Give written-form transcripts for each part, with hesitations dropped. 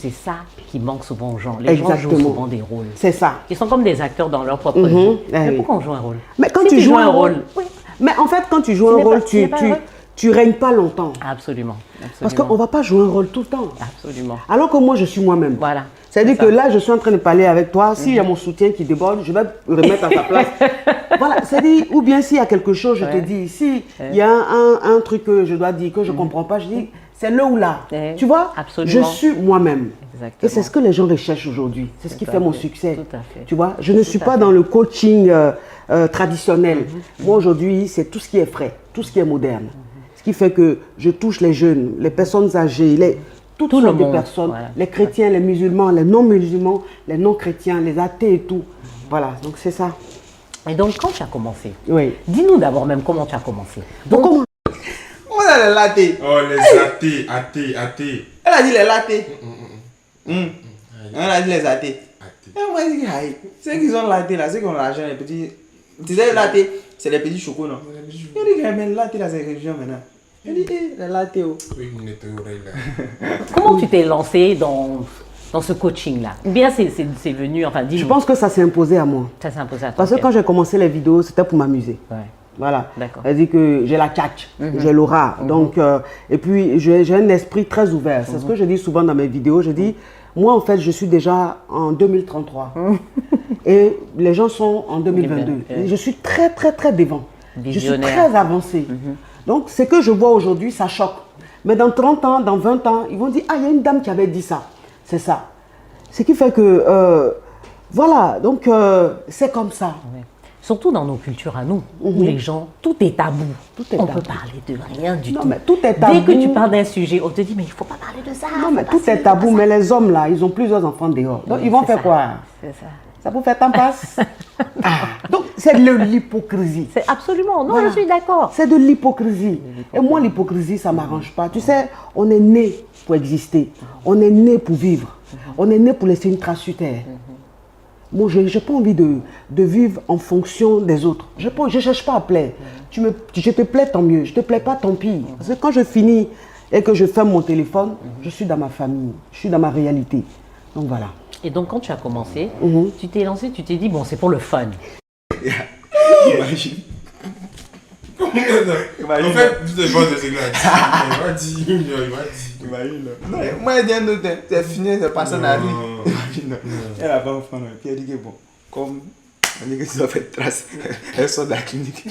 c'est ça qui manque souvent aux gens. Les gens jouent souvent des rôles. C'est ça. Ils sont comme des acteurs dans leur propre vie. Mais pourquoi on joue un rôle? Mais quand si tu joues un rôle, oui. Mais en fait, quand tu joues un rôle, tu règnes pas longtemps. Absolument. Parce qu'on ne va pas jouer un rôle tout le temps. Absolument. Alors que moi, je suis moi-même. Voilà. C'est-à-dire que là, je suis en train de parler avec toi. S'il y a mon soutien qui déborde, je vais remettre à sa place. Voilà. C'est-à-dire, ou bien s'il y a quelque chose, je te dis. S'il y a un truc que je dois dire, que je ne comprends pas, je dis, c'est là ou là. Tu vois? Absolument. Je suis moi-même. Exactement. Et c'est ce que les gens recherchent aujourd'hui. C'est ce qui fait mon succès. Tout à fait. Tu vois? Je ne suis pas dans le coaching traditionnel. Moi, aujourd'hui, c'est tout ce qui est frais, tout ce qui est moderne. Ce qui fait que je touche les jeunes, les personnes âgées, toutes sortes de personnes, voilà. Les chrétiens, les musulmans, les non-musulmans, les non-chrétiens, les athées et tout. Voilà, donc c'est ça. Et donc, quand tu as commencé, dis-nous d'abord même comment tu as commencé. Donc, on a les latés. Oh, les athées. Elle a dit les latés. Elle a dit les athées. Et moi, je dis, ceux qui ont latés là, ceux qui ont l'argent, les petits. Tu sais, les latés, c'est les petits chocos, non? Je dis, mais les latés là, c'est religion maintenant. Je dis, les latés. Comment tu t'es lancé dans ce coaching-là? Ou bien c'est venu, enfin, dis-nous. Je pense que ça s'est imposé à moi. Ça s'est imposé à toi. Parce que quand j'ai commencé les vidéos, c'était pour m'amuser. Ouais. Voilà. D'accord. C'est-à-dire que j'ai la tchatch, j'ai l'aura. Donc, et puis, j'ai un esprit très ouvert. C'est ce que je dis souvent dans mes vidéos. Je dis, moi, en fait, je suis déjà en 2033. Et les gens sont en 2022. Et je suis très, très, très devant. Visionnaire. Je suis très avancé. Donc, ce que je vois aujourd'hui, ça choque. Mais dans 30 ans, dans 20 ans, ils vont dire, ah, il y a une dame qui avait dit ça. C'est ça. Ce qui fait que, voilà, donc, c'est comme ça. Ouais. Surtout dans nos cultures à nous, où les gens, tout est tabou. On peut parler de rien du tout. Mais tout est tabou. Dès que tu parles d'un sujet, on te dit, mais il ne faut pas parler de ça. Non, mais tout est tabou. Mais les hommes, là, ils ont plusieurs enfants dehors. Donc, ils vont faire quoi? C'est ça. Ça vous fait en passe? Donc, c'est de l'hypocrisie. C'est absolument. Non, voilà. Je suis d'accord. C'est de l'hypocrisie. Et moi, l'hypocrisie, ça ne m'arrange pas. Tu sais, on est né pour exister. On est né pour vivre. On est né pour laisser une trace sur terre. Moi, je n'ai pas envie de vivre en fonction des autres. Je ne cherche pas à plaire. Je te plais, tant mieux. Je ne te plais pas, tant pis. Parce que quand je finis et que je ferme mon téléphone, je suis dans ma famille. Je suis dans ma réalité. Donc voilà. Et donc, quand tu as commencé, tu t'es lancé, tu t'es dit, bon, c'est pour le fun. Imagine. En fait, tu te penses de ce gars. Il m'a dit. Imagine. Moi, il y a un autre, c'est fini, c'est passé dans la rue. Imagine. Elle a pas enfant, puis elle dit que bon, comme on dit que tu dois faire trace, elle sort de la clinique.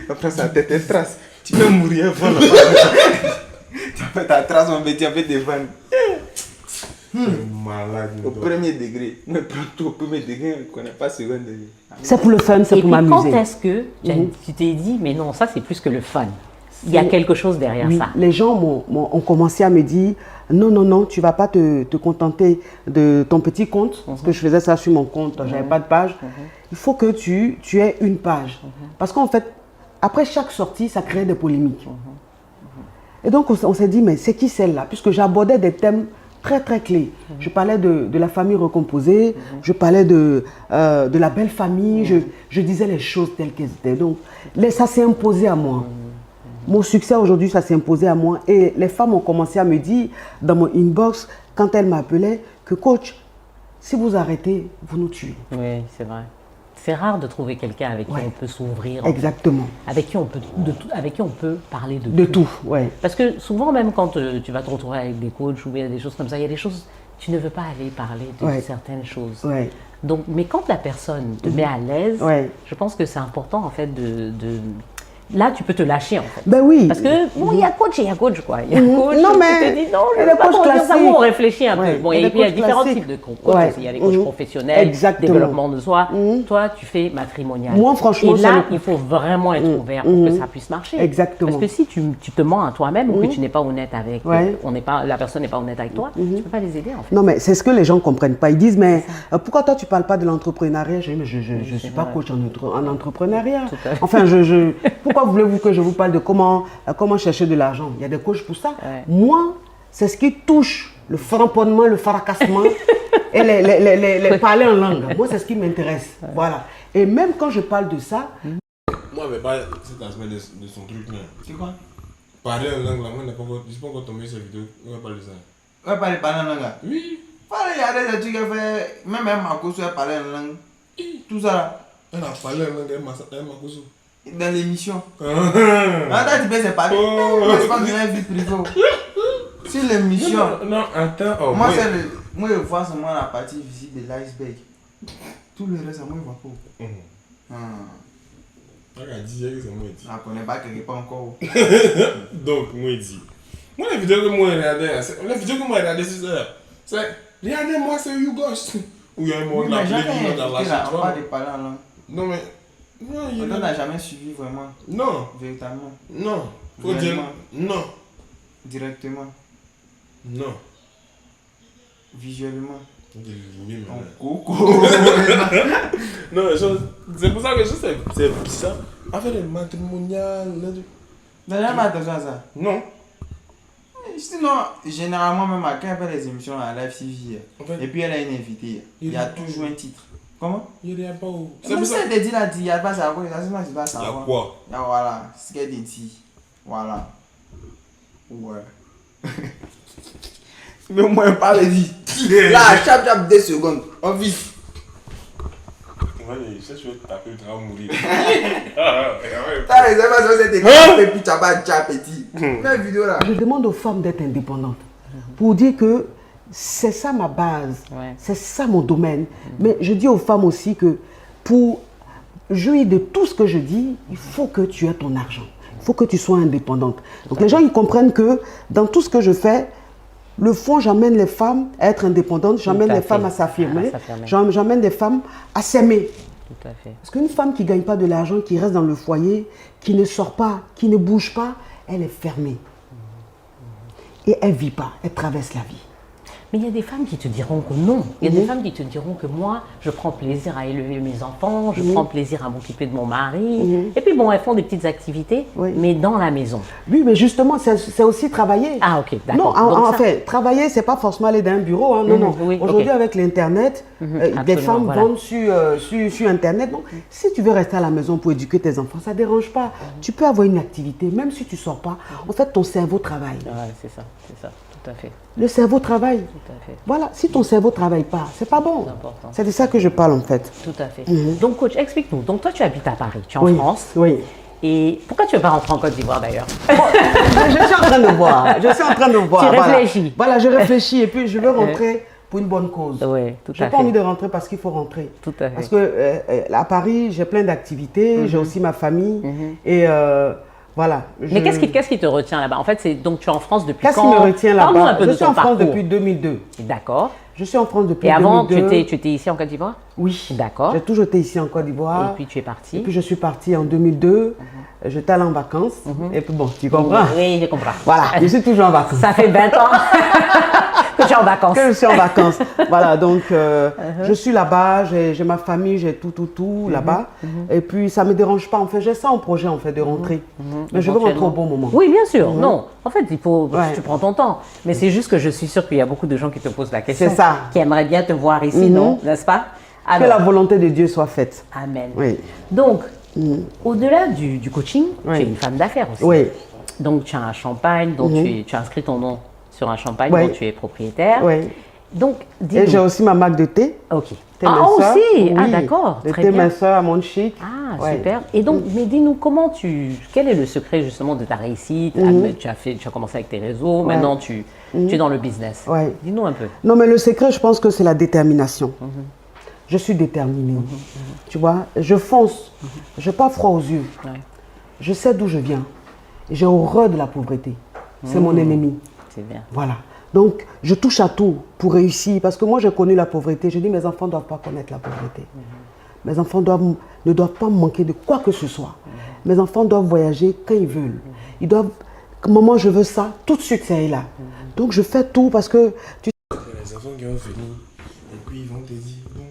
Après sa tête, elle trace. Tu peux mourir avant là. Tu as fait ta trace, on met, tu as fait des vannes. Malade. Au premier degré. Mais plutôt au premier degré, on ne connaît pas second degré. C'est pour le fun, c'est pour m'amuser. Et quand est-ce que tu t'es dit, mais non, ça c'est plus que le fun. Il y a quelque chose derrière ça. Les gens ont commencé à me dire, non, tu ne vas pas te contenter de ton petit compte. Parce que je faisais ça sur mon compte, je n'avais pas de page. Il faut que tu aies une page. Parce qu'en fait, après chaque sortie, ça créait des polémiques. Et donc on s'est dit, mais c'est qui celle-là? Puisque j'abordais des thèmes très très clés. Je parlais de la famille recomposée, je parlais de la belle famille, je disais les choses telles qu'elles étaient. Donc ça s'est imposé à moi. Mon succès aujourd'hui, ça s'est imposé à moi. Et les femmes ont commencé à me dire dans mon inbox, quand elles m'appelaient, que coach, si vous arrêtez, vous nous tuez. Oui, c'est vrai. C'est rare de trouver quelqu'un avec qui on peut s'ouvrir. Exactement. Avec qui on peut parler de tout. Tout, ouais. Parce que souvent, même quand tu vas te retrouver avec des coachs ou bien des choses comme ça, il y a des choses, tu ne veux pas aller parler de certaines choses. Ouais. Donc, mais quand la personne te met à l'aise, je pense que c'est important en fait là, tu peux te lâcher en fait. Ben oui. Parce que, bon, il y a coach et il y a coach quoi. Il y a coach, non, mais tu te dis non, je ne veux pas trop dire ça, on réfléchit un peu. Bon, il y a différents types de coachs aussi. Il y a les coachs professionnels, développement de soi. Toi, tu fais matrimonial. Moi, franchement, et là, il faut vraiment être ouvert pour que ça puisse marcher. Exactement. Parce que si tu te mens à toi-même ou que tu n'es pas honnête avec, la personne n'est pas honnête avec toi, tu ne peux pas les aider en fait. Non, mais c'est ce que les gens ne comprennent pas. Ils disent, mais pourquoi toi, tu ne parles pas de l'entrepreneuriat? Je dis, mais je ne suis pas coach en entrepreneuriat. Enfin, pourquoi voulez-vous que je vous parle de comment chercher de l'argent? Il y a des coachs pour ça. Moi, c'est ce qui touche le framponnement, le fracassement et les parler en langue. Moi, c'est ce qui m'intéresse. Voilà. Et même quand je parle de ça... Moi, mais pas cet aspect de son truc là. C'est quoi? Parler en langue là, moi, je ne suis pas encore tombé sur cette vidéo. On va parler de ça. On va parler en langue là? Oui. Il y a des trucs qu'elle fait, même un Makoso, elle parlait une langue. Tout ça là. Elle a parlé en langue, elle m'a causé. Dans l'émission. Attends, tu peux se parler. C'est pas de la vie privée. Sur l'émission. Non, attends. Oh, moi, moi, je vois seulement la partie visible de l'iceberg. Tout le reste, moi, je vois pas. Elle a dit que c'est moi. Je ne connais pas quelque part encore. Donc, moi, je dis. Moi, les vidéos que moi, je regardais, c'est ça. C'est, regardez-moi, c'est Yougos. Où il y a un monde là, dans la chaîne. On va pas parler en langue. Non, mais. Non, on n'a jamais suivi vraiment. Non. Véritablement. Non. Faut dire non. Directement. Non. Visuellement. Coucou. Non, c'est pour ça que je sais. C'est ça. Avec le matrimonial. T'as jamais attention à ça? Non. Sinon, généralement, même quand elle fait les émissions à Live TV, et puis elle a une invitée, il y a toujours un titre. Comment? Il n'y a pas où. C'est pour ça qu'elle dit là, il n'y a pas ça. Il y a quoi? Voilà, ce qu'elle dit. Voilà. Ouais. Mais au moins, pas le dit. Là, chape 2 secondes. On vit. Ouais, je vais taper, tu vas mourir. T'as les informations, c'est écrit, et puis tu vas pas petit. Quelle vidéo là? Je demande aux femmes d'être indépendantes pour dire que c'est ça ma base, c'est ça mon domaine. Mais je dis aux femmes aussi que pour jouir de tout ce que je dis, il faut que tu aies ton argent. Il faut que tu sois indépendante. Donc les gens, ils comprennent que dans tout ce que je fais, le fond, j'amène les femmes à être indépendantes, j'amène les femmes à s'affirmer, j'amène les femmes à s'aimer. Tout à fait. Parce qu'une femme qui ne gagne pas de l'argent, qui reste dans le foyer, qui ne sort pas, qui ne bouge pas, elle est fermée. Et elle ne vit pas, elle traverse la vie. Mais il y a des femmes qui te diront que non. Il y a des femmes qui te diront que moi, je prends plaisir à élever mes enfants, je prends plaisir à m'occuper de mon mari. Et puis bon, elles font des petites activités, mais dans la maison. Oui, mais justement, c'est aussi travailler. Ah, ok, d'accord. Non, en fait, travailler, c'est pas forcément aller dans un bureau. Hein. Non, non. Oui, aujourd'hui, avec l'Internet, des femmes vendent sur Internet. Donc, si tu veux rester à la maison pour éduquer tes enfants, ça ne dérange pas. Tu peux avoir une activité, même si tu ne sors pas. En fait, ton cerveau travaille. Ouais, c'est ça, tout à fait. Le cerveau travaille. Tout à fait. Voilà, si ton cerveau ne travaille pas, c'est pas bon. C'est de ça que je parle en fait. Tout à fait. Donc coach, explique-nous. Donc toi tu habites à Paris, tu es en France. Oui. Et pourquoi tu ne veux pas rentrer en Côte d'Ivoire d'ailleurs? Je suis en train de voir. Je suis en train de voir. Tu réfléchis. Voilà, je réfléchis et puis je veux rentrer pour une bonne cause. Oui, tout à fait. Je n'ai pas envie de rentrer parce qu'il faut rentrer. Tout à fait. Parce que à Paris, j'ai plein d'activités, j'ai aussi ma famille et voilà. Mais qu'est-ce qui te retient là-bas? En fait, donc tu es en France depuis quand? Qu'est-ce qui me retient là-bas? Parle-nous un peu de ton Je suis en France parcours. depuis 2002. D'accord. Je suis en France depuis 2002. Et avant, tu étais ici en Côte d'Ivoire? Oui. D'accord. J'ai toujours été ici en Côte d'Ivoire. Et puis tu es parti? Et puis je suis partie en 2002. J'étais allée en vacances. Et puis bon, tu comprends? Oui, je comprends. Voilà, je suis toujours en vacances. Ça fait 20 ans que tu es en vacances. Que je suis en vacances. Voilà, donc je suis là-bas, j'ai ma famille, j'ai tout là-bas. Et puis ça ne me dérange pas. En fait, j'ai ça en projet en fait de rentrer. Mais je veux rentrer au bon moment. Oui, bien sûr. Non, en fait, il faut tu prends ton temps. Mais c'est juste que je suis sûre qu'il y a beaucoup de gens qui te posent la question. C'est ça. Qui aimeraient bien te voir ici, non? N'est-ce pas? Alors, que la volonté de Dieu soit faite. Amen. Oui. Donc, au-delà du coaching, tu es une femme d'affaires aussi. Oui. Donc, tu as un champagne, donc tu as inscrit ton nom sur un champagne dont tu es propriétaire. Oui. Donc, dis-nous. Et j'ai aussi ma marque de thé. Ok. Ah, aussi? Oui. Ah, d'accord. Le Très thé bien. minceur à mon chic. Ah, super. Et donc, mais dis-nous, quel est le secret justement de ta réussite? Tu as commencé avec tes réseaux, maintenant tu es dans le business. Ouais. Dis-nous un peu. Non, mais le secret, je pense que c'est la détermination. Je suis déterminée. Tu vois, je fonce. Je n'ai pas froid aux yeux. Ouais. Je sais d'où je viens. J'ai horreur de la pauvreté. C'est mon ennemi. C'est bien. Voilà. Donc, je touche à tout pour réussir. Parce que moi, j'ai connu la pauvreté. Je dis, mes enfants ne doivent pas connaître la pauvreté. Mes enfants ne doivent pas manquer de quoi que ce soit. Mes enfants doivent voyager quand ils veulent. Ils doivent, maman, je veux ça, tout de suite, c'est là. Donc, je fais tout parce que... Les enfants qui vont venir, et puis ils vont te dire, bon,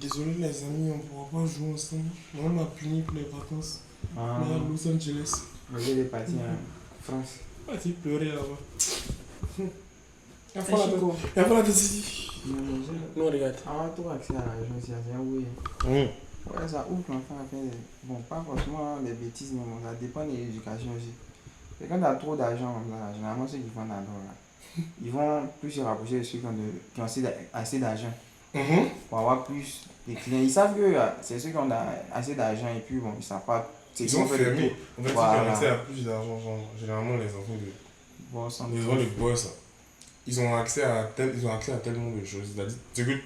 désolé les amis, on ne pourra pas jouer ensemble. On m'a puni pour les vacances. Mais à Los Angeles. Vous allez partir en France. Parti pleurer là-bas. Il va falloir décider. Non, regarde. Avoir tout accès à l'argent, c'est un oui. Ouais, ça ouvre l'enfant à faire. Bon, pas forcément des bêtises, mais bon, ça dépend de l'éducation aussi. Et quand tu as trop d'argent, généralement, ceux qui font la drogue, ils vont plus se rapprocher de ceux qui ont assez d'argent pour avoir plus de clients. Ils savent que c'est ceux qui ont assez d'argent et puis bon, ils ne savent pas. Ils sont fermés. En fait, ceux qui Voilà. ont accès à plus d'argent sont généralement les enfants de. Bon, sans Les enfants de boss. Ils ont accès à tellement de choses. C'est-à-dire, ce que